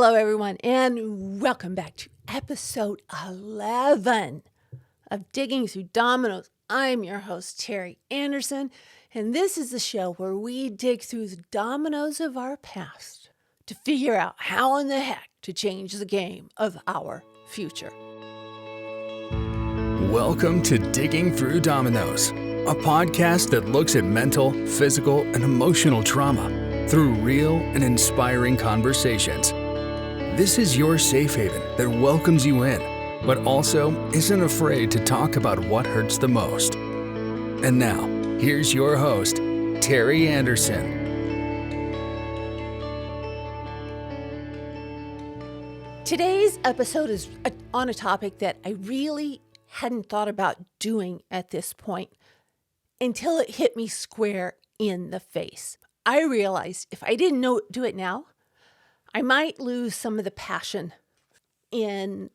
Hello, everyone, and welcome back to episode 11 of Digging Through Dominoes. I'm your host, Teri Anderson, and this is the show where we dig through the dominoes of our past to figure out how in the heck to change the game of our future. Welcome to Digging Through Dominoes, a podcast that looks at mental, physical, and emotional trauma through real and inspiring conversations. This is your safe haven that welcomes you in, but also isn't afraid to talk about what hurts the most. And now, here's your host, Teri Anderson. Today's episode is on a topic that I really hadn't thought about doing at this point until it hit me square in the face. I realized if I didn't do it now, I might lose some of the passion in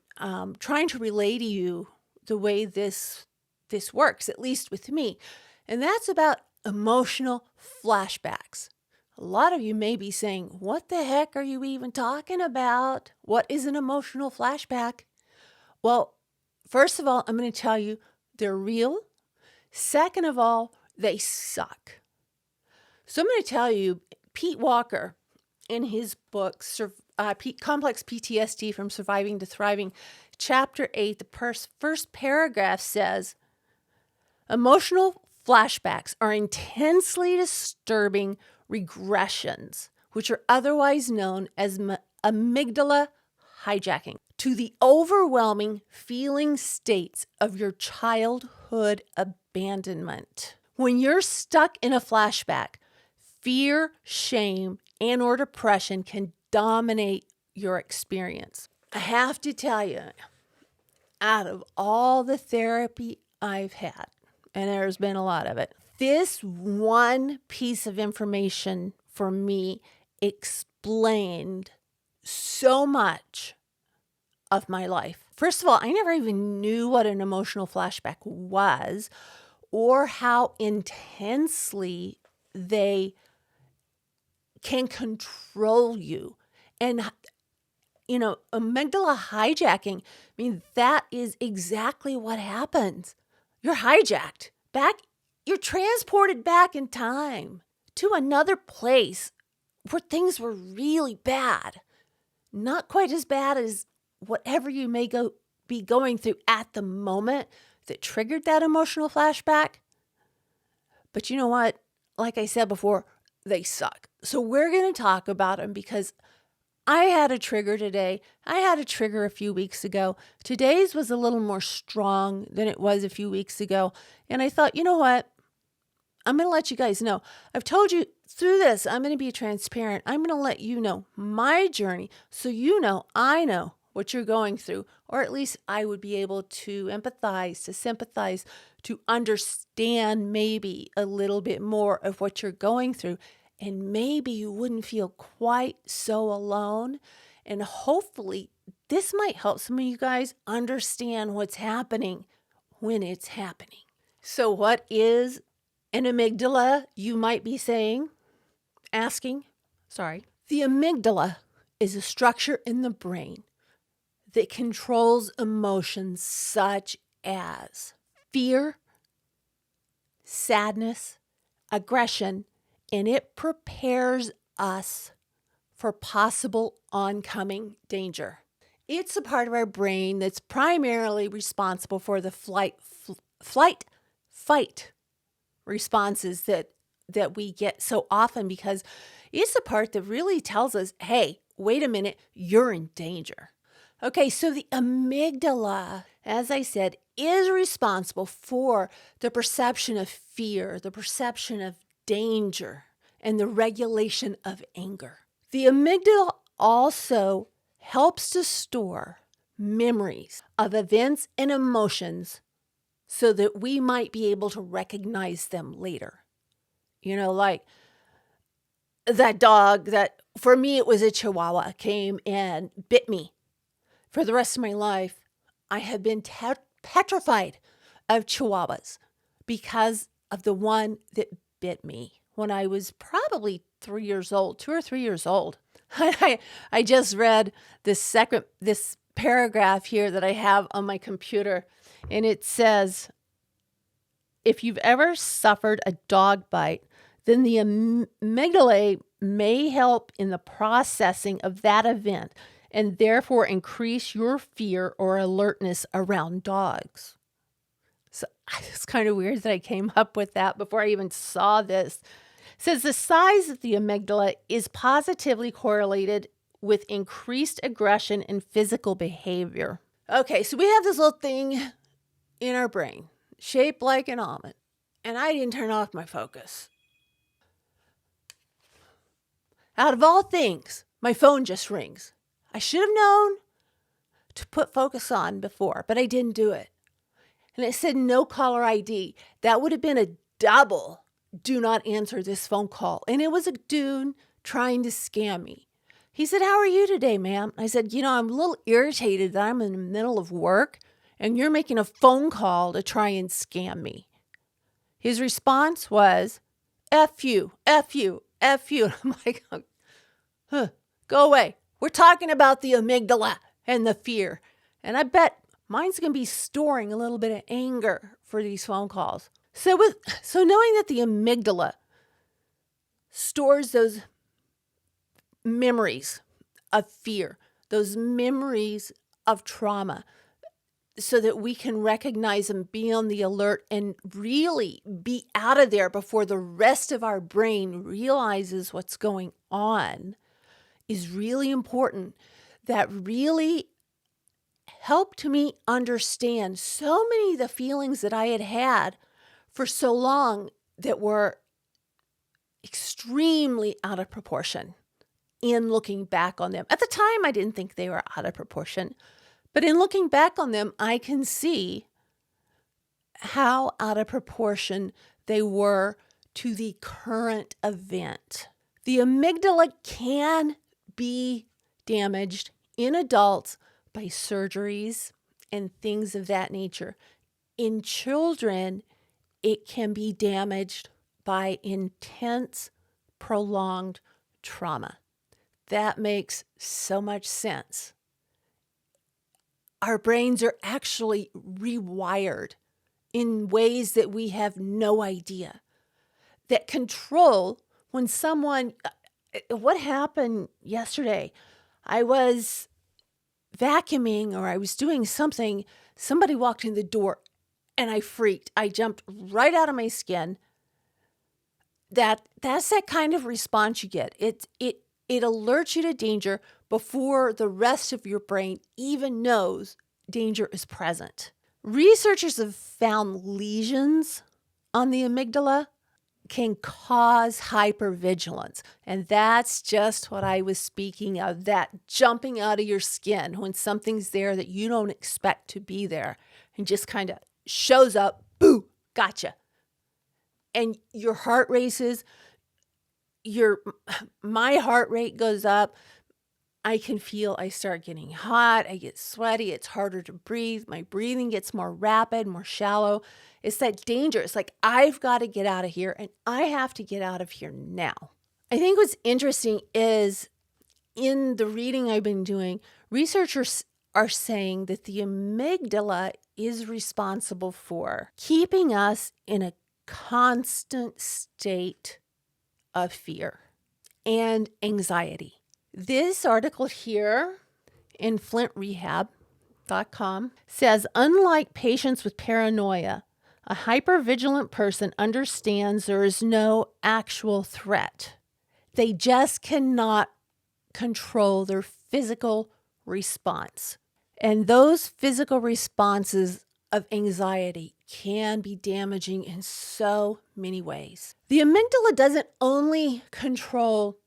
trying to relay to you the way this works, at least with me. And that's about emotional flashbacks. A lot of you may be saying, what the heck are you even talking about? What is an emotional flashback? Well, first of all, I'm going to tell you they're real. Second of all, they suck. So I'm going to tell you, Pete Walker, in his book, Complex PTSD from Surviving to Thriving, Chapter 8, the first paragraph says, emotional flashbacks are intensely disturbing regressions, which are otherwise known as amygdala hijacking, to the overwhelming feeling states of your childhood abandonment. When you're stuck in a flashback, fear, shame, and or depression can dominate your experience. I have to tell you, out of all the therapy I've had, and there's been a lot of it, this one piece of information for me explained so much of my life. First of all, I never even knew what an emotional flashback was or how intensely they can control you. And, amygdala hijacking, that is exactly what happens. You're hijacked. You're transported back in time to another place where things were really bad. Not quite as bad as whatever you may be going through at the moment that triggered that emotional flashback. But you know what? Like I said before, they suck. So we're going to talk about them because I had a trigger today. I had a trigger a few weeks ago. Today's was a little more strong than it was a few weeks ago. And I thought, you know what? I'm going to let you guys know. I've told you through this, I'm going to be transparent. I'm going to let you know my journey so I know what you're going through, or at least I would be able to empathize, to sympathize, to understand maybe a little bit more of what you're going through. And maybe you wouldn't feel quite so alone. And hopefully this might help some of you guys understand what's happening when it's happening. So what is an amygdala, you might be asking. The amygdala is a structure in the brain that controls emotions such as fear, sadness, aggression, and it prepares us for possible oncoming danger. It's a part of our brain that's primarily responsible for the flight, fight responses that we get so often, because it's the part that really tells us, hey, wait a minute, you're in danger. Okay, so the amygdala, as I said, is responsible for the perception of fear, the perception of danger, and the regulation of anger. The amygdala also helps to store memories of events and emotions so that we might be able to recognize them later. Like that dog that, for me, it was a Chihuahua, came and bit me. For the rest of my life, I have been petrified of Chihuahuas because of the one that bit me when I was probably 2 or 3 years old. I just read this paragraph here that I have on my computer, and it says, if you've ever suffered a dog bite, then the amygdala may help in the processing of that event and therefore increase your fear or alertness around dogs. So it's kind of weird that I came up with that before I even saw this. It says the size of the amygdala is positively correlated with increased aggression and physical behavior. Okay, so we have this little thing in our brain, shaped like an almond, and I didn't turn off my focus. Out of all things, my phone just rings. I should have known to put focus on before, but I didn't do it. And it said no caller ID. That would have been a double do not answer this phone call. And it was a dude trying to scam me. He said, how are you today, ma'am? I said, I'm a little irritated that I'm in the middle of work and you're making a phone call to try and scam me. His response was, F you, F you, F you. I'm like, go away. We're talking about the amygdala and the fear. And I bet mine's going to be storing a little bit of anger for these phone calls. So knowing that the amygdala stores those memories of fear, those memories of trauma, so that we can recognize and be on the alert and really be out of there before the rest of our brain realizes what's going on, is really important. That really helped me understand so many of the feelings that I had had for so long that were extremely out of proportion in looking back on them. At the time, I didn't think they were out of proportion, but in looking back on them, I can see how out of proportion they were to the current event. The amygdala can be damaged in adults by surgeries and things of that nature. In children, it can be damaged by intense, prolonged trauma. That makes so much sense. Our brains are actually rewired in ways that we have no idea, that control when someone, what happened yesterday? I was vacuuming or I was doing something, somebody walked in the door and I freaked. I jumped right out of my skin. That's that kind of response you get. It alerts you to danger before the rest of your brain even knows danger is present. Researchers have found lesions on the amygdala can cause hypervigilance. And that's just what I was speaking of, that jumping out of your skin when something's there that you don't expect to be there and just kind of shows up, boo, gotcha. And your heart races, my heart rate goes up. I can feel I start getting hot. I get sweaty. It's harder to breathe. My breathing gets more rapid, more shallow. It's that danger. It's like, I've got to get out of here and I have to get out of here now. I think what's interesting is in the reading I've been doing, researchers are saying that the amygdala is responsible for keeping us in a constant state of fear and anxiety. This article here in flintrehab.com says, unlike patients with paranoia, a hypervigilant person understands there is no actual threat. They just cannot control their physical response. And those physical responses of anxiety can be damaging in so many ways. The amygdala doesn't only control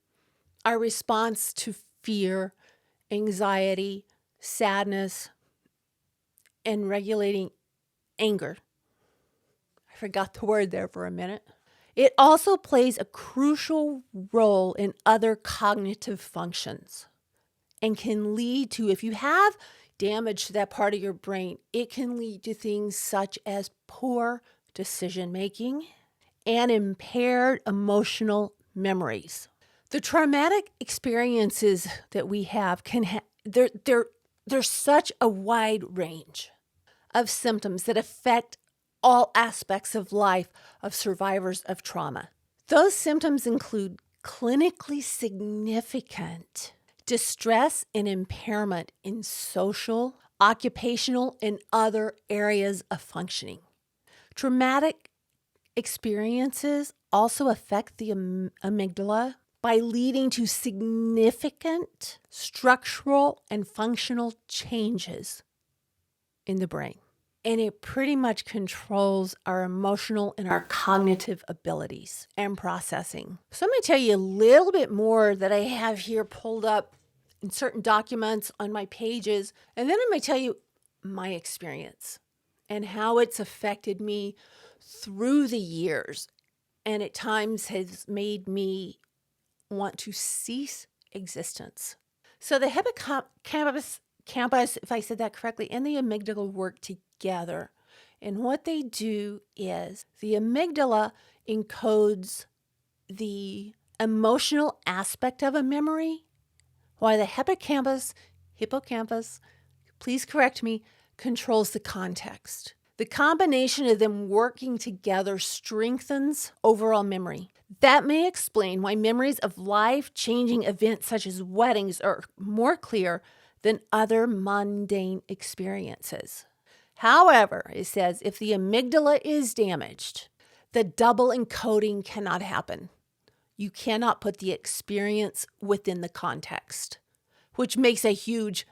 our response to fear, anxiety, sadness, and regulating anger. I forgot the word there for a minute. It also plays a crucial role in other cognitive functions and can lead to, if you have damage to that part of your brain, it can lead to things such as poor decision making and impaired emotional memories. The traumatic experiences that we have there's such a wide range of symptoms that affect all aspects of life of survivors of trauma. Those symptoms include clinically significant distress and impairment in social, occupational, and other areas of functioning. Traumatic experiences also affect the amygdala by leading to significant structural and functional changes in the brain. And it pretty much controls our emotional and our cognitive abilities and processing. So I'm going to tell you a little bit more that I have here pulled up in certain documents on my pages. And then I'm going to tell you my experience and how it's affected me through the years. And at times has made me want to cease existence. So the hippocampus, if I said that correctly, and the amygdala work together. And what they do is the amygdala encodes the emotional aspect of a memory, while the hippocampus, please correct me, controls the context. The combination of them working together strengthens overall memory. That may explain why memories of life-changing events such as weddings are more clear than other mundane experiences. However, it says if the amygdala is damaged, the double encoding cannot happen. You cannot put the experience within the context, which makes a huge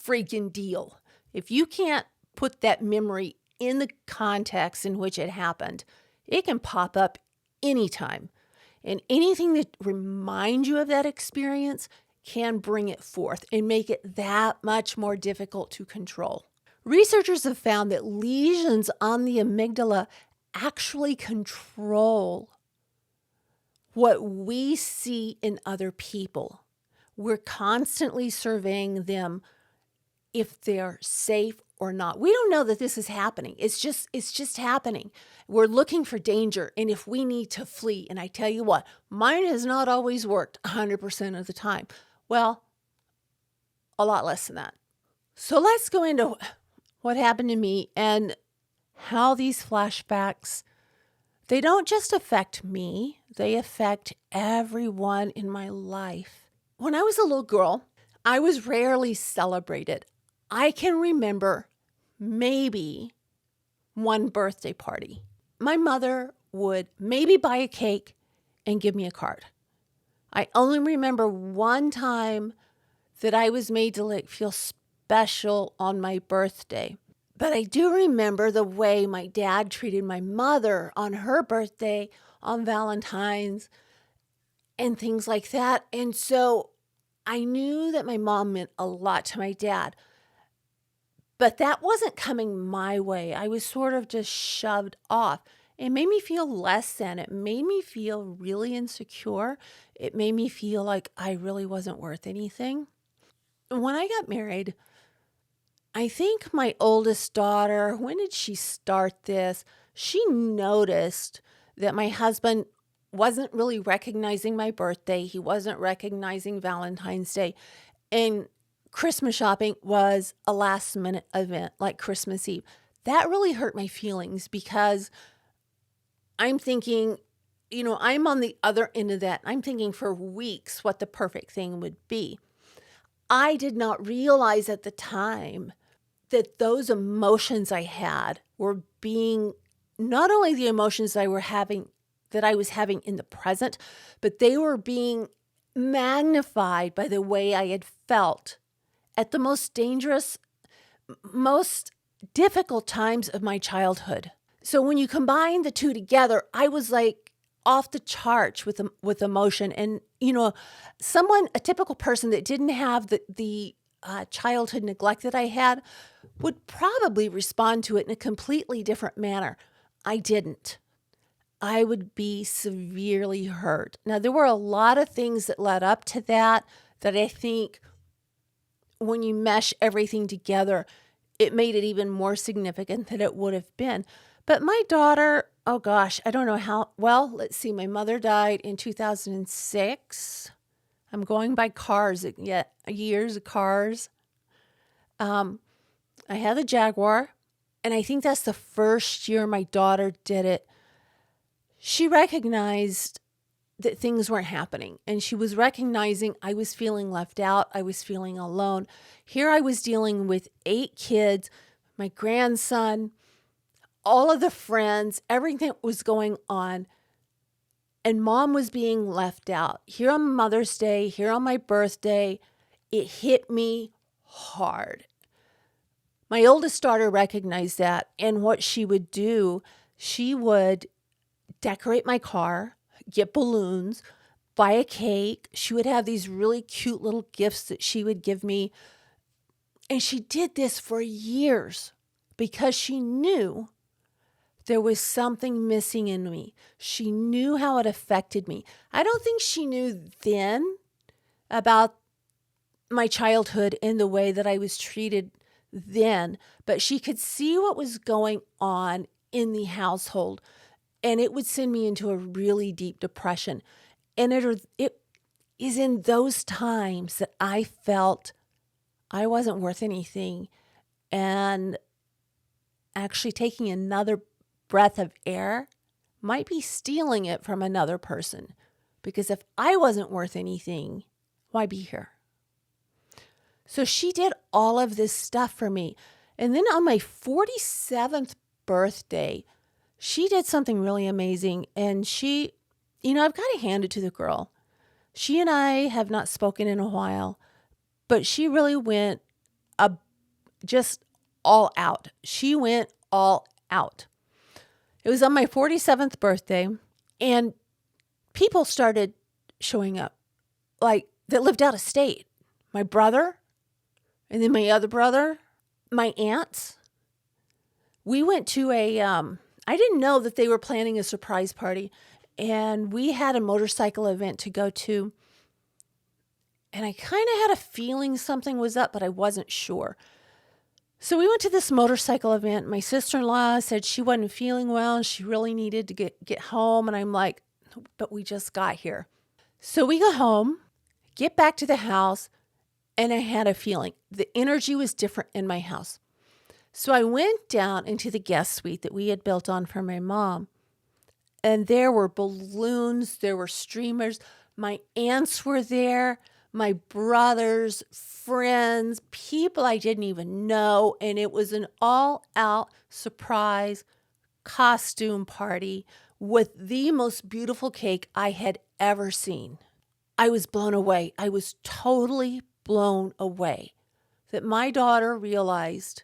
freaking deal. If you can't put that memory in the context in which it happened, it can pop up anytime. And anything that reminds you of that experience can bring it forth and make it that much more difficult to control. Researchers have found that lesions on the amygdala actually control what we see in other people. We're constantly surveying them if they're safe or not. We don't know that this is happening. It's just happening. We're looking for danger, and if we need to flee, and I tell you what, mine has not always worked 100% of the time. Well, a lot less than that. So let's go into what happened to me and how these flashbacks, they don't just affect me, they affect everyone in my life. When I was a little girl, I was rarely celebrated. I can remember maybe one birthday party. My mother would maybe buy a cake and give me a card. I only remember one time that I was made to feel special on my birthday. But I do remember the way my dad treated my mother on her birthday, on Valentine's, and things like that. And so I knew that my mom meant a lot to my dad. But that wasn't coming my way. I was sort of just shoved off. It made me feel less than. It made me feel really insecure. It made me feel like I really wasn't worth anything. When I got married, I think my oldest daughter, when did she start this? She noticed that my husband wasn't really recognizing my birthday. He wasn't recognizing Valentine's Day. And Christmas shopping was a last minute event like Christmas Eve. That really hurt my feelings because I'm thinking, I'm on the other end of that. I'm thinking for weeks what the perfect thing would be. I did not realize at the time that those emotions I had were being not only the emotions that I was having in the present, but they were being magnified by the way I had felt at the most dangerous, most difficult times of my childhood. So when you combine the two together, I was like off the charts with emotion. And, a typical person that didn't have the childhood neglect that I had would probably respond to it in a completely different manner. I didn't. I would be severely hurt. Now, there were a lot of things that led up to that I think when you mesh everything together, it made it even more significant than it would have been. But my daughter, oh gosh, I don't know how. Well, let's see. My mother died in 2006. I'm going by cars, years of cars. I had the Jaguar, and I think that's the first year my daughter did it. She recognized that things weren't happening, and she was recognizing I was feeling left out. I was feeling alone. Here I was dealing with 8 kids, my grandson, all of the friends, everything that was going on. And mom was being left out. Here on Mother's Day, here on my birthday, it hit me hard. My oldest daughter recognized that. And what she would do, she would decorate my car, get balloons, buy a cake. She would have these really cute little gifts that she would give me. And she did this for years because she knew there was something missing in me. She knew how it affected me. I don't think she knew then about my childhood in the way that I was treated then, but she could see what was going on in the household, and it would send me into a really deep depression. And it is in those times that I felt I wasn't worth anything, and actually taking another breath of air might be stealing it from another person. Because if I wasn't worth anything, why be here? So she did all of this stuff for me. And then on my 47th birthday, she did something really amazing. And she, I've got to hand it to the girl. She and I have not spoken in a while, but she really went just all out. She went all out. It was on my 47th birthday, and people started showing up, like, that lived out of state. My brother, and then my other brother, my aunts. We went to I didn't know that they were planning a surprise party, and we had a motorcycle event to go to, and I kind of had a feeling something was up, but I wasn't sure. So we went to this motorcycle event. My sister-in-law said she wasn't feeling well and she really needed to get home. And I'm like, but we just got here. So we go home, get back to the house, and I had a feeling. The energy was different in my house. So I went down into the guest suite that we had built on for my mom. And there were balloons, there were streamers. My aunts were there. My brothers, friends, people I didn't even know. And it was an all-out surprise costume party with the most beautiful cake I had ever seen. I was blown away. I was totally blown away that my daughter realized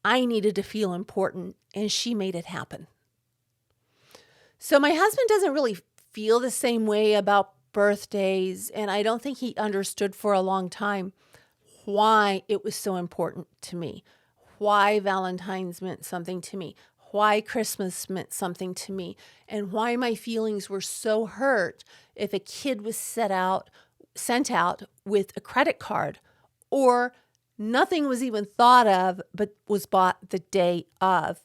I needed to feel important, and she made it happen. So my husband doesn't really feel the same way about birthdays, and I don't think he understood for a long time why it was so important to me, why Valentine's meant something to me, why Christmas meant something to me, and why my feelings were so hurt if a kid was sent out with a credit card, or nothing was even thought of but was bought the day of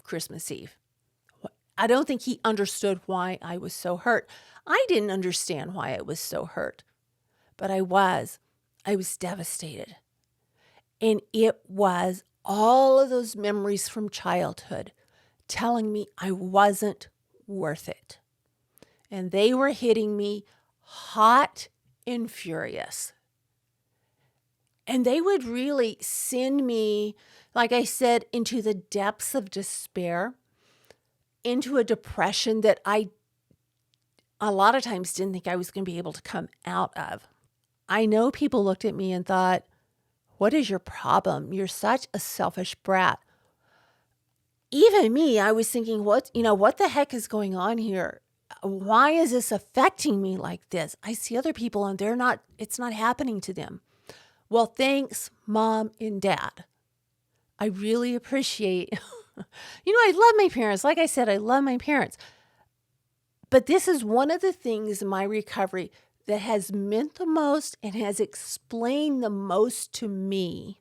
Christmas Eve. I don't think he understood why I was so hurt. I didn't understand why I was so hurt, but I was devastated. And it was all of those memories from childhood telling me I wasn't worth it. And they were hitting me hot and furious. And they would really send me, like I said, into the depths of despair, into a depression that I a lot of times didn't think I was going to be able to come out of. I know people looked at me and thought, what is your problem? You're such a selfish brat. Even me, I was thinking, what the heck is going on here? Why is this affecting me like this? I see other people and it's not happening to them. Well, thanks, Mom and Dad. I really appreciate, I love my parents. Like I said, I love my parents. But this is one of the things in my recovery that has meant the most and has explained the most to me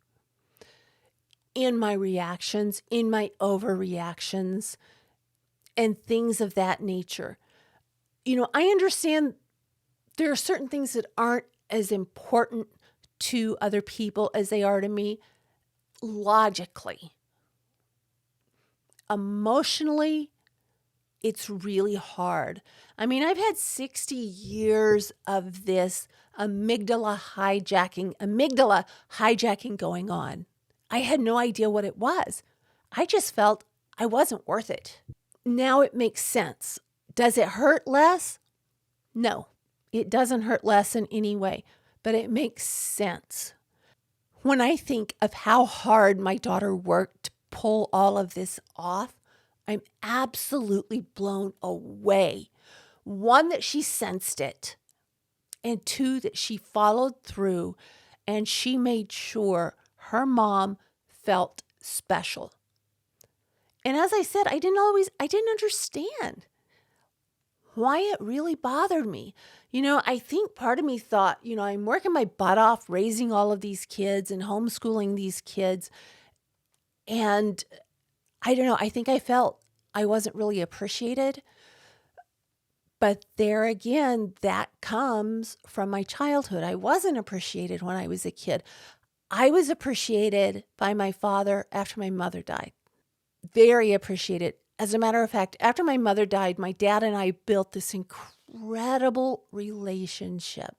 in my reactions, in my overreactions, and things of that nature. I understand there are certain things that aren't as important to other people as they are to me logically. Emotionally, it's really hard. I've had 60 years of this amygdala hijacking going on. I had no idea what it was. I just felt I wasn't worth it. Now it makes sense. Does it hurt less? No, it doesn't hurt less in any way, but it makes sense. When I think of how hard my daughter worked to pull all of this off, I'm absolutely blown away. One, that she sensed it, and two, that she followed through and she made sure her mom felt special. And as I said, I didn't understand why it really bothered me. I think part of me thought, I'm working my butt off raising all of these kids and homeschooling these kids. And I don't know, I think I felt I wasn't really appreciated. But there again, that comes from my childhood. I wasn't appreciated when I was a kid. I was appreciated by my father after my mother died. Very appreciated. As a matter of fact, after my mother died, my dad and I built this incredible relationship.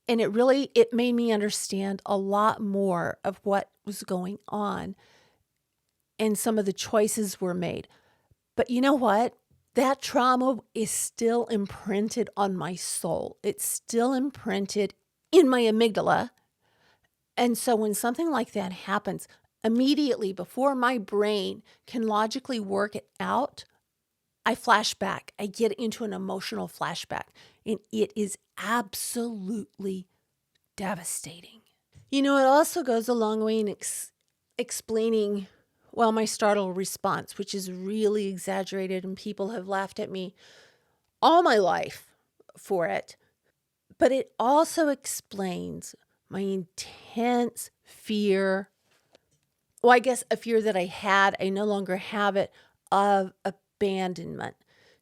And it made me understand a lot more of what was going on and some of the choices were made. But you know what? That trauma is still imprinted on my soul. It's still imprinted in my amygdala. And so when something like that happens, immediately before my brain can logically work it out, I flash back. I get into an emotional flashback, and it is absolutely devastating. It also goes a long way in explaining, my startle response, which is really exaggerated, and people have laughed at me all my life for it. But it also explains my intense fear. Well, I guess a fear that I had, I no longer have it, of abandonment.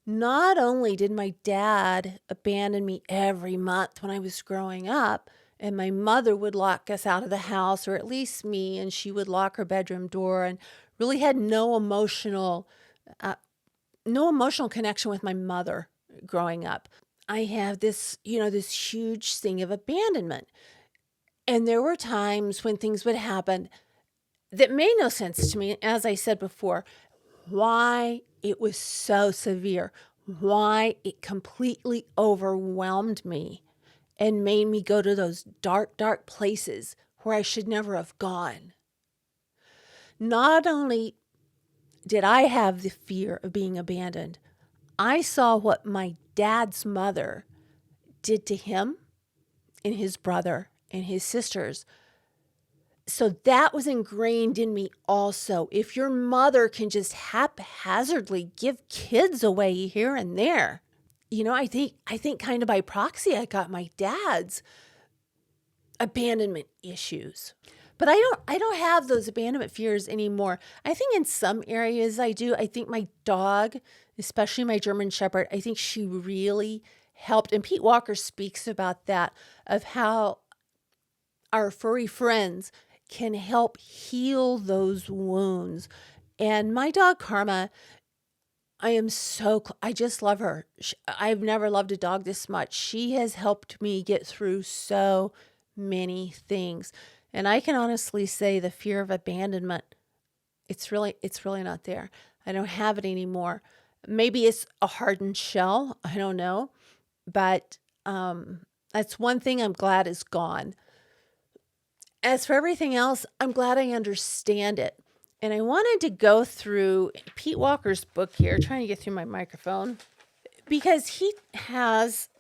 Not only did my dad abandon me every month when I was growing up, and my mother would lock us out of the house, or at least me, and she would lock her bedroom door, and really had no emotional connection with my mother growing up. I have this huge thing of abandonment. And there were times when things would happen that made no sense to me, as I said before, why it was so severe, why it completely overwhelmed me and made me go to those dark, dark places where I should never have gone. Not only did I have the fear of being abandoned, I saw what my dad's mother did to him and his brother and his sisters. So that was ingrained in me also. If your mother can just haphazardly give kids away here and there, I think kind of by proxy, I got my dad's abandonment issues. But I don't have those abandonment fears anymore. I think in some areas I do. I think my dog, especially my German Shepherd, I think she really helped. And Pete Walker speaks about that, of how our furry friends can help heal those wounds. And my dog Karma, I just love her. I've never loved a dog this much. She has helped me get through so many things. And I can honestly say the fear of abandonment, it's really not there. I don't have it anymore. Maybe it's a hardened shell. I don't know. But that's one thing I'm glad is gone. As for everything else, I'm glad I understand it. And I wanted to go through Pete Walker's book here, trying to get through my microphone, because he has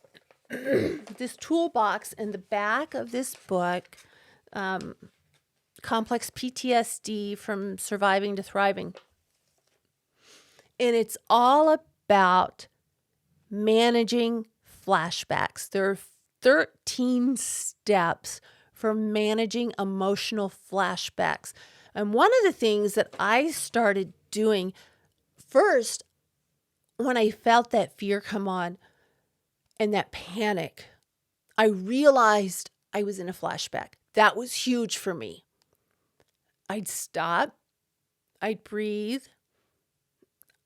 this toolbox in the back of this book, Complex PTSD from Surviving to Thriving. And it's all about managing flashbacks. There are 13 steps for managing emotional flashbacks. And one of the things that I started doing first, when I felt that fear come on and that panic, I realized I was in a flashback. That was huge for me. I'd stop. I'd breathe.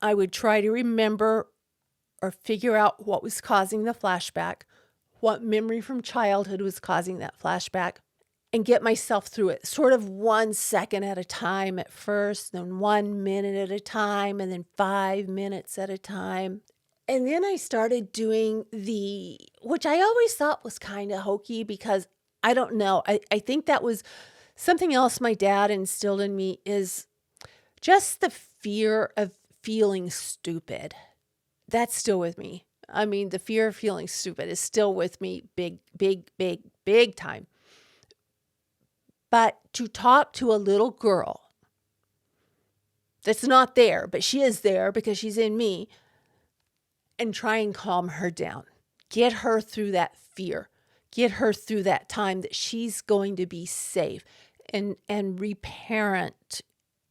I would try to remember or figure out what was causing the flashback, what memory from childhood was causing that flashback, and get myself through it, sort of 1 second at a time at first, then 1 minute at a time, and then 5 minutes at a time. And then I started doing which I always thought was kind of hokey because I don't know. I think that was something else my dad instilled in me, is just the fear of feeling stupid. That's still with me. I mean, the fear of feeling stupid is still with me big, big, big, big time. But to talk to a little girl that's not there, but she is there because she's in me, and try and calm her down. Get her through that fear. Get her through that time that she's going to be safe, and reparent,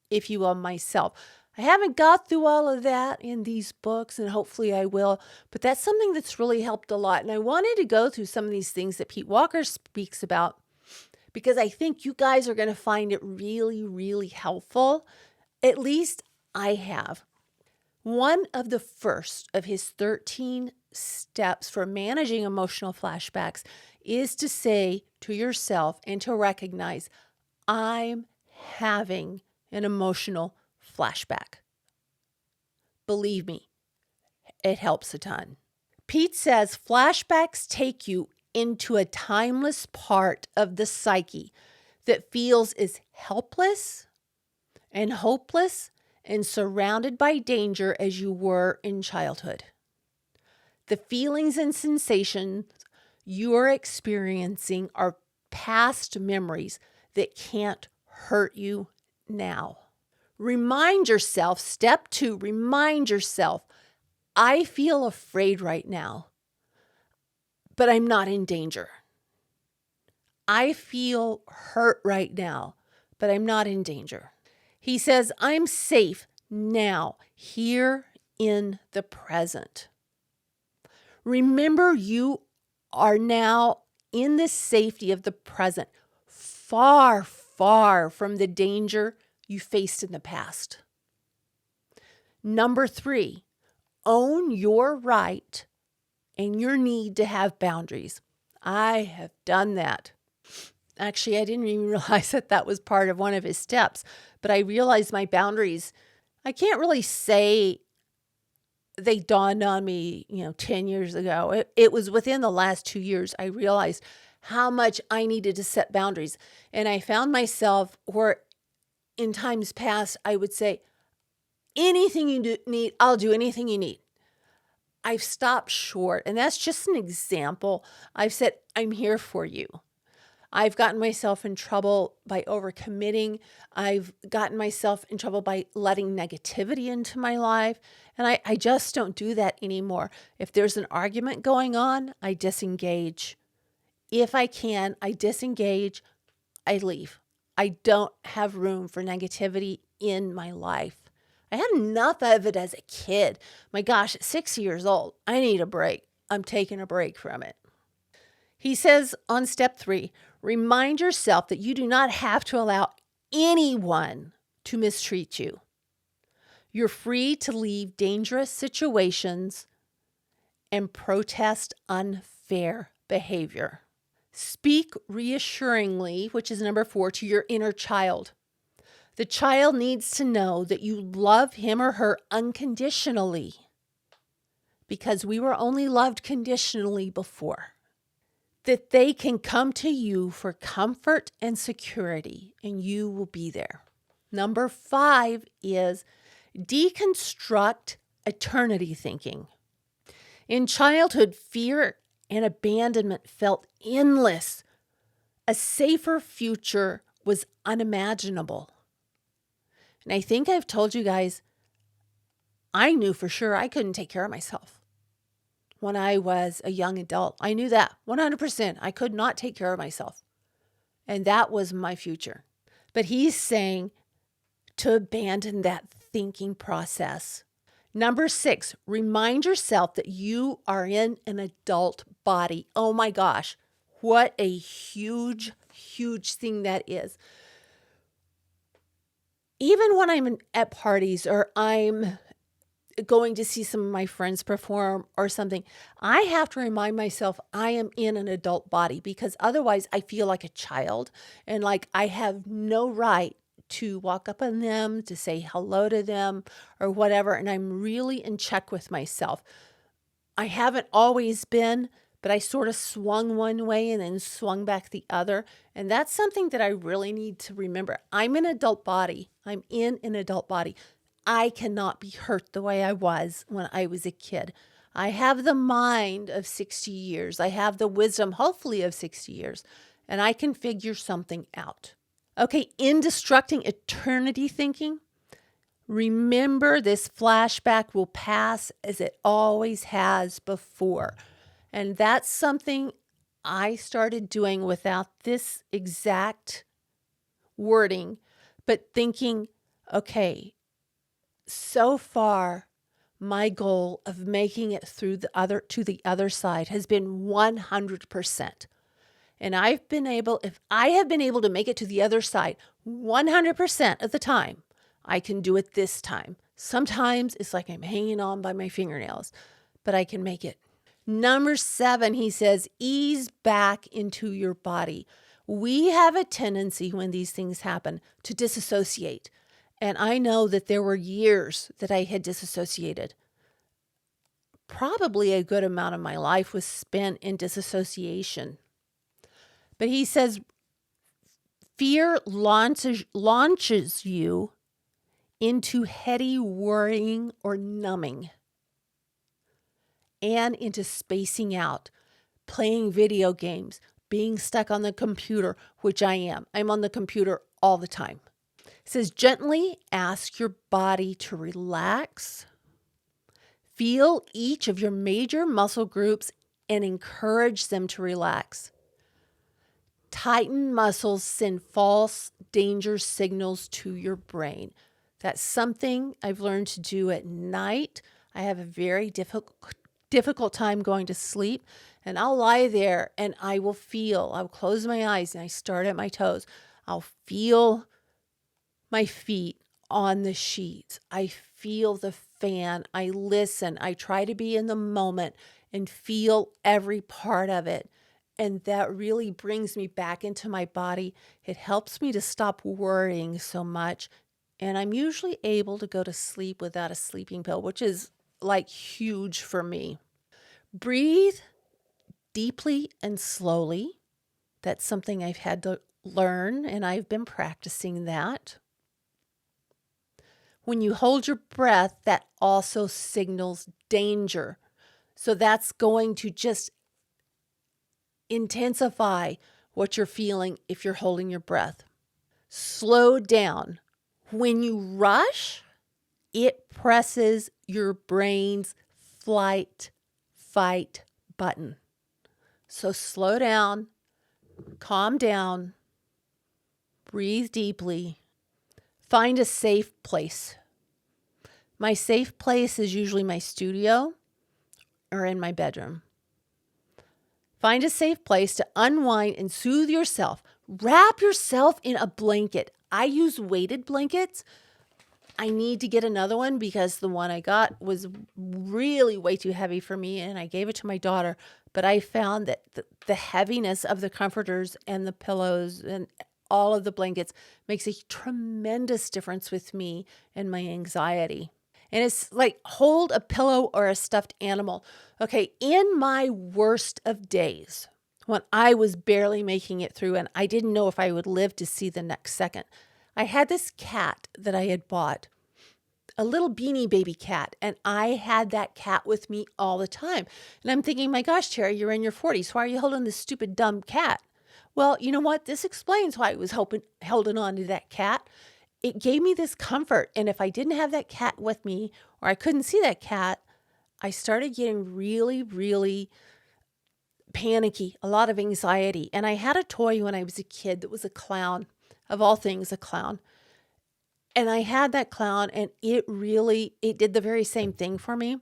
if you will, myself. I haven't got through all of that in these books, and hopefully I will, but that's something that's really helped a lot. And I wanted to go through some of these things that Pete Walker speaks about, because I think you guys are going to find it really, really helpful. At least I have. One of the first of his 13 steps for managing emotional flashbacks is to say to yourself and to recognize, I'm having an emotional flashback. Believe me, it helps a ton. Pete says flashbacks take you into a timeless part of the psyche that feels as helpless and hopeless and surrounded by danger as you were in childhood. The feelings and sensations you are experiencing are past memories that can't hurt you now. Remind yourself, step 2, remind yourself, I feel afraid right now, but I'm not in danger. I feel hurt right now, but I'm not in danger. He says, I'm safe now, here in the present. Remember, you are now in the safety of the present, far, far from the danger you faced in the past. Number 3, own your right and your need to have boundaries. I have done that. Actually, I didn't even realize that was part of one of his steps, but I realized my boundaries, I can't really say they dawned on me, 10 years ago. It was within the last 2 years I realized how much I needed to set boundaries. And I found myself where in times past, I would say, anything you need, I'll do anything you need. I've stopped short. And that's just an example. I've said, I'm here for you. I've gotten myself in trouble by overcommitting. I've gotten myself in trouble by letting negativity into my life. And I just don't do that anymore. If there's an argument going on, I disengage. If I can, I disengage. I leave. I don't have room for negativity in my life. I had enough of it as a kid. My gosh, at 6 years old, I need a break. I'm taking a break from it. He says on step 3, remind yourself that you do not have to allow anyone to mistreat you. You're free to leave dangerous situations and protest unfair behavior. Speak reassuringly, which is number 4, to your inner child. The child needs to know that you love him or her unconditionally, because we were only loved conditionally before. That they can come to you for comfort and security, and you will be there. Number 5 is deconstruct eternity thinking. In childhood, fear and abandonment felt endless. A safer future was unimaginable. And I think I've told you guys, I knew for sure I couldn't take care of myself. When I was a young adult, I knew that 100%. I could not take care of myself. And that was my future. But he's saying to abandon that thinking process. Number 6, remind yourself that you are in an adult body. Oh my gosh, what a huge, huge thing that is. Even when I'm at parties or I'm going to see some of my friends perform or something, I have to remind myself I am in an adult body, because otherwise I feel like a child and like I have no right to walk up on them, to say hello to them or whatever. And I'm really in check with myself. I haven't always been, but I sort of swung one way and then swung back the other. And that's something that I really need to remember. I'm an adult body. I'm in an adult body. I cannot be hurt the way I was when I was a kid. I have the mind of 60 years. I have the wisdom, hopefully, of 60 years. And I can figure something out. Okay, in destructing eternity thinking, remember this flashback will pass as it always has before. And that's something I started doing without this exact wording, but thinking, okay, so far, my goal of making it through to the other side has been 100%. And if I have been able to make it to the other side 100% of the time, I can do it this time. Sometimes it's like I'm hanging on by my fingernails, but I can make it. Number 7, he says, ease back into your body. We have a tendency when these things happen to disassociate. And I know that there were years that I had disassociated. Probably a good amount of my life was spent in disassociation. But he says, fear launches you into heady worrying or numbing, and into spacing out, playing video games, being stuck on the computer, which I am. I'm on the computer all the time. It says, gently ask your body to relax. Feel each of your major muscle groups and encourage them to relax. Tighten muscles send false danger signals to your brain. That's something I've learned to do at night. I have a very difficult time going to sleep, and I'll lie there and I'll close my eyes and I start at my toes. I'll feel my feet on the sheets. I feel the fan. I listen. I try to be in the moment and feel every part of it. And that really brings me back into my body. It helps me to stop worrying so much. And I'm usually able to go to sleep without a sleeping pill, which is like huge for me. Breathe deeply and slowly. That's something I've had to learn, and I've been practicing that. When you hold your breath, that also signals danger. So that's going to just intensify what you're feeling if you're holding your breath. Slow down. When you rush, it presses your brain's flight, fight button. So slow down, calm down, breathe deeply, find a safe place. My safe place is usually my studio or in my bedroom. Find a safe place to unwind and soothe yourself. Wrap yourself in a blanket. I use weighted blankets. I need to get another one because the one I got was really way too heavy for me, and I gave it to my daughter. But I found that the heaviness of the comforters and the pillows and all of the blankets makes a tremendous difference with me and my anxiety. And it's like hold a pillow or a stuffed animal. Okay, in my worst of days, when I was barely making it through and I didn't know if I would live to see the next second, I had this cat that I had bought, a little beanie baby cat, and I had that cat with me all the time. And I'm thinking, my gosh, Teri, you're in your 40s. Why are you holding this stupid, dumb cat? Well, you know what? This explains why I was holding on to that cat. It gave me this comfort. And if I didn't have that cat with me or I couldn't see that cat, I started getting really, really panicky, a lot of anxiety. And I had a toy when I was a kid that was a clown, of all things, a clown. And I had that clown, and it did the very same thing for me.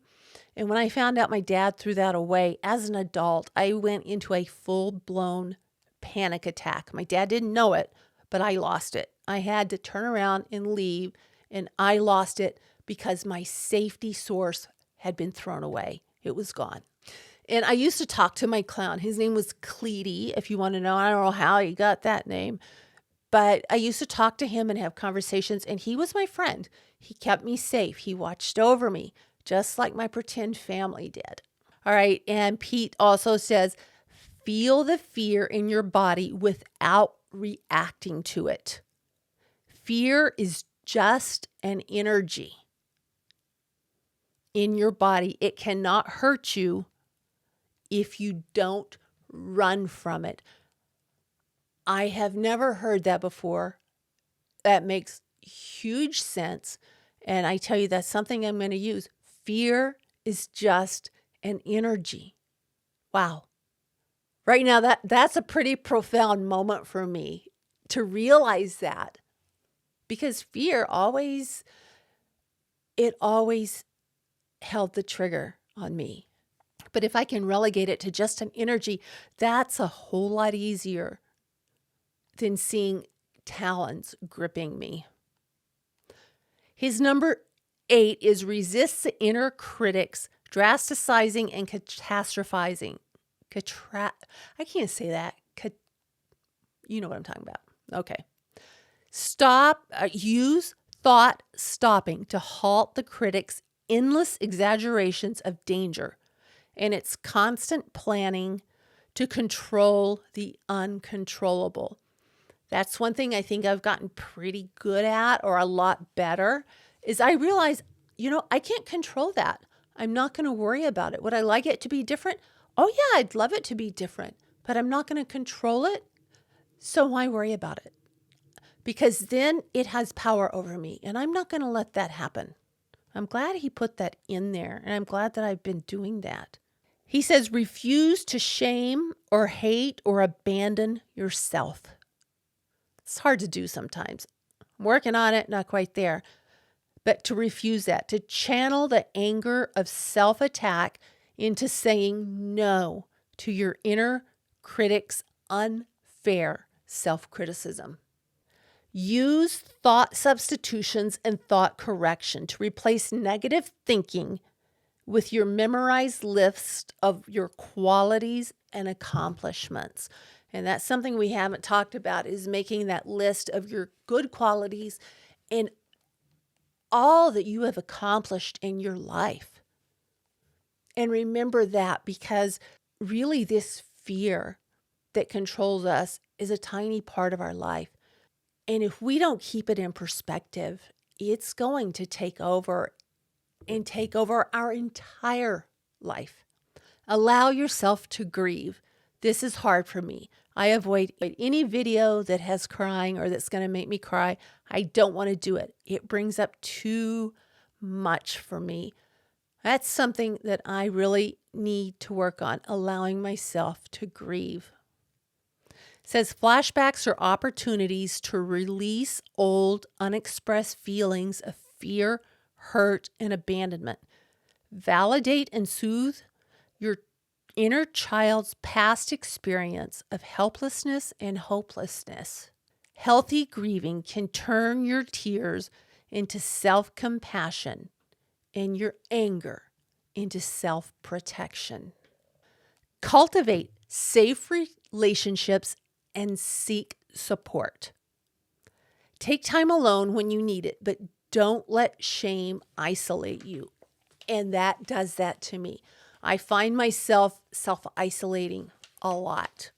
And when I found out my dad threw that away as an adult, I went into a full-blown panic attack. My dad didn't know it, but I lost it. I had to turn around and leave, and I lost it because my safety source had been thrown away. It was gone. And I used to talk to my clown. His name was Cleety, if you want to know. I don't know how he got that name, but I used to talk to him and have conversations, and he was my friend. He kept me safe. He watched over me, just like my pretend family did. All right, and Pete also says, feel the fear in your body without reacting to it. Fear is just an energy in your body. It cannot hurt you if you don't run from it. I have never heard that before. That makes huge sense. And I tell you, that's something I'm going to use. Fear is just an energy. Wow. Right now, that's a pretty profound moment for me to realize that. Because fear always held the trigger on me. But if I can relegate it to just an energy, that's a whole lot easier than seeing talons gripping me. His number 8 is resist the inner critics, drasticizing and catastrophizing. I can't say that. You know what I'm talking about. Okay. Use thought stopping to halt the critics' endless exaggerations of danger and its constant planning to control the uncontrollable. That's one thing I think I've gotten pretty good at, or a lot better, is I realize, I can't control that. I'm not going to worry about it. Would I like it to be different? Oh yeah, I'd love it to be different, but I'm not going to control it. So why worry about it? Because then it has power over me, and I'm not going to let that happen. I'm glad he put that in there, and I'm glad that I've been doing that. He says, refuse to shame or hate or abandon yourself. It's hard to do sometimes. I'm working on it, not quite there. But to refuse that, to channel the anger of self-attack into saying no to your inner critic's unfair self-criticism. Use thought substitutions and thought correction to replace negative thinking with your memorized list of your qualities and accomplishments. And that's something we haven't talked about, is making that list of your good qualities and all that you have accomplished in your life. And remember that, because really this fear that controls us is a tiny part of our life. And if we don't keep it in perspective, it's going to take over and take over our entire life. Allow yourself to grieve. This is hard for me. I avoid any video that has crying or that's going to make me cry. I don't want to do it. It brings up too much for me. That's something that I really need to work on, allowing myself to grieve. It says flashbacks are opportunities to release old, unexpressed feelings of fear, hurt, and abandonment. Validate and soothe your inner child's past experience of helplessness and hopelessness. Healthy grieving can turn your tears into self-compassion and your anger into self-protection. Cultivate safe relationships and seek support. Take time alone when you need it, but don't let shame isolate you. And that does that to me. I find myself self-isolating a lot.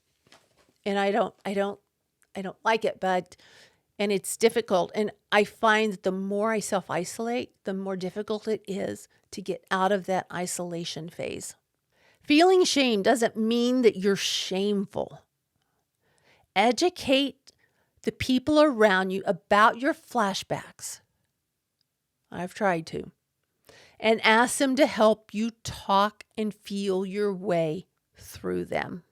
And I don't like it, and it's difficult. And I find that the more I self-isolate, the more difficult it is to get out of that isolation phase. Feeling shame doesn't mean that you're shameful. Educate the people around you about your flashbacks. I've tried to. And ask them to help you talk and feel your way through them.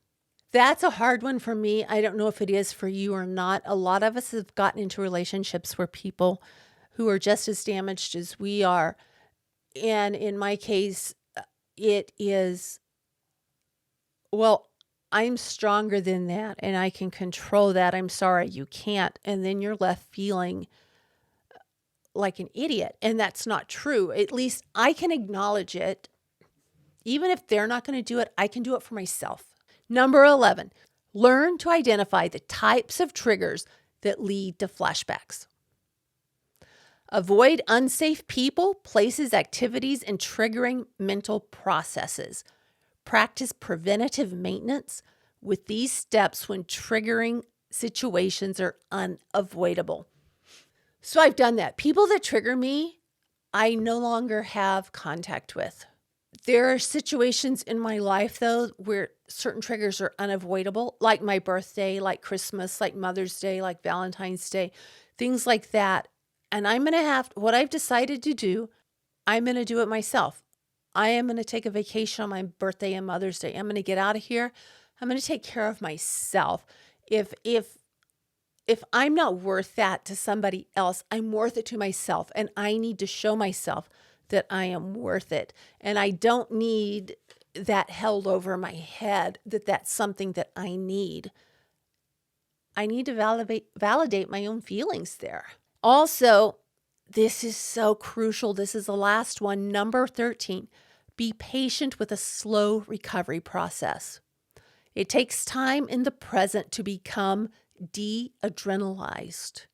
That's a hard one for me. I don't know if it is for you or not. A lot of us have gotten into relationships where people who are just as damaged as we are. And in my case, it is, well, I'm stronger than that and I can control that. I'm sorry, you can't. And then you're left feeling like an idiot. And that's not true. At least I can acknowledge it. Even if they're not going to do it, I can do it for myself. Number 11, learn to identify the types of triggers that lead to flashbacks. Avoid unsafe people, places, activities, and triggering mental processes. Practice preventative maintenance with these steps when triggering situations are unavoidable. So I've done that. People that trigger me, I no longer have contact with. There are situations in my life, though, where certain triggers are unavoidable, like my birthday, like Christmas, like Mother's Day, like Valentine's Day, things like that. And I'm going to have, what I've decided to do, I'm going to do it myself. I am going to take a vacation on my birthday and Mother's Day. I'm going to get out of here. I'm going to take care of myself. If I'm not worth that to somebody else, I'm worth it to myself. And I need to show myself that I am worth it. And I don't need that held over my head that that's something that I need. I need to validate my own feelings there. Also, this is so crucial. This is the last one. Number 13, be patient with a slow recovery process. It takes time in the present to become de-adrenalized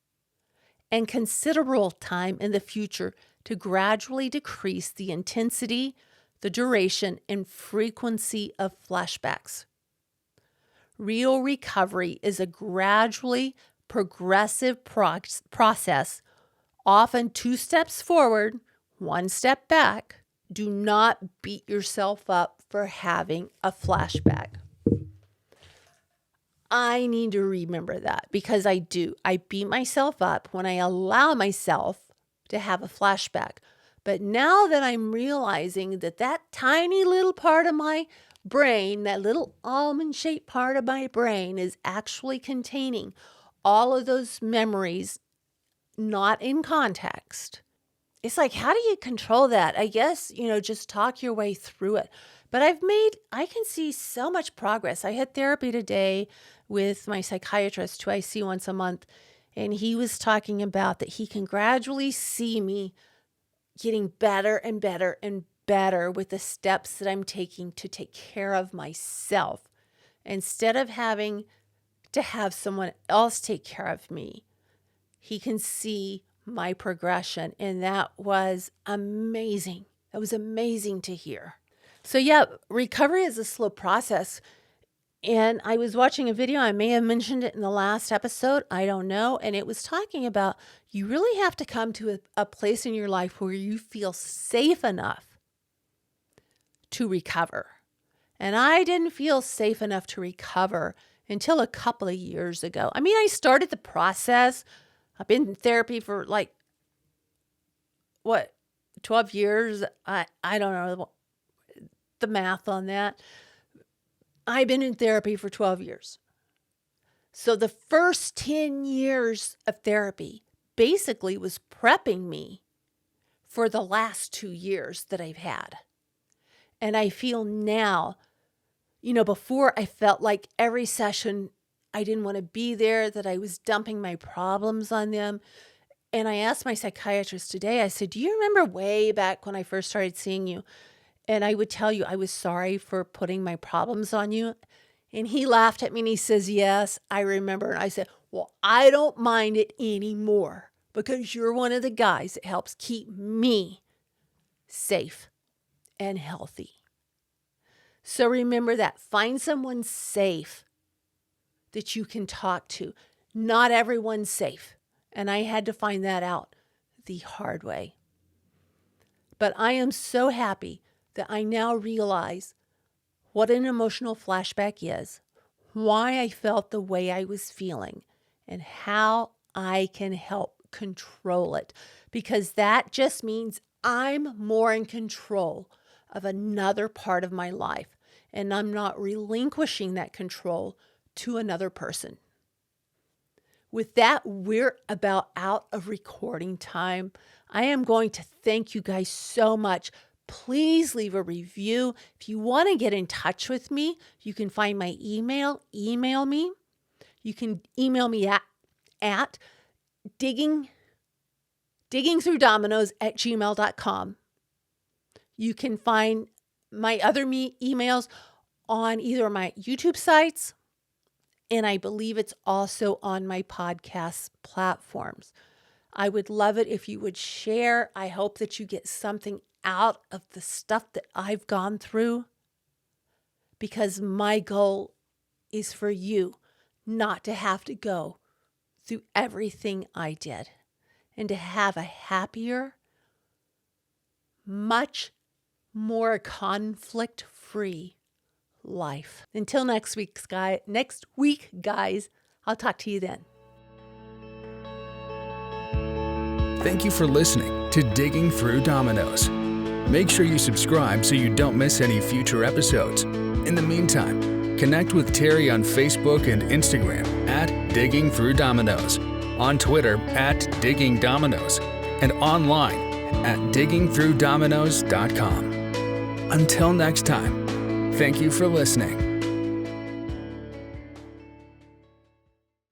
and considerable time in the future to gradually decrease the intensity, the duration, and frequency of flashbacks. Real recovery is a gradually progressive process, often 2 steps forward, 1 step back. Do not beat yourself up for having a flashback. I need to remember that because I do. I beat myself up when I allow myself to have a flashback. But now that I'm realizing that that tiny little part of my brain, that little almond-shaped part of my brain is actually containing all of those memories not in context. It's like, how do you control that? I guess, just talk your way through it. But I can see so much progress. I had therapy today with my psychiatrist who I see once a month. And he was talking about that he can gradually see me getting better and better and better with the steps that I'm taking to take care of myself instead of having to have someone else take care of me. He can see my progression, and that was amazing. That was amazing to hear. So yeah, recovery is a slow process. And I was watching a video, I may have mentioned it in the last episode, I don't know. And it was talking about you really have to come to a place in your life where you feel safe enough to recover. And I didn't feel safe enough to recover until a couple of years ago. I mean, I started the process. I've been in therapy for 12 years? I don't know the math on that. I've been in therapy for 12 years. So the first 10 years of therapy basically was prepping me for the last 2 years that I've had. And I feel now, before I felt like every session I didn't want to be there, that I was dumping my problems on them. And I asked my psychiatrist today, I said, do you remember way back when I first started seeing you? And I would tell you I was sorry for putting my problems on you. And he laughed at me and he says, yes, I remember. And I said, well, I don't mind it anymore because you're one of the guys that helps keep me safe and healthy. So remember that. Find someone safe that you can talk to. Not everyone's safe. And I had to find that out the hard way. But I am so happy that I now realize what an emotional flashback is, why I felt the way I was feeling, and how I can help control it. Because that just means I'm more in control of another part of my life, and I'm not relinquishing that control to another person. With that, we're about out of recording time. I am going to thank you guys so much. Please leave a review. If you want to get in touch with me, you can find my email. Email me. You can email me at diggingthroughdominoes@gmail.com. You can find my other emails on either my YouTube sites, and I believe it's also on my podcast platforms. I would love it if you would share. I hope that you get something out of the stuff that I've gone through, because my goal is for you not to have to go through everything I did, and to have a happier, much more conflict-free life. Until next week, guys, I'll talk to you then. Thank you for listening to Digging Through Dominoes. Make sure you subscribe so you don't miss any future episodes. In the meantime, connect with Teri on Facebook and Instagram at Digging Through Dominoes, on Twitter at Digging Dominoes, and online at diggingthroughdominoes.com. Until next time, thank you for listening.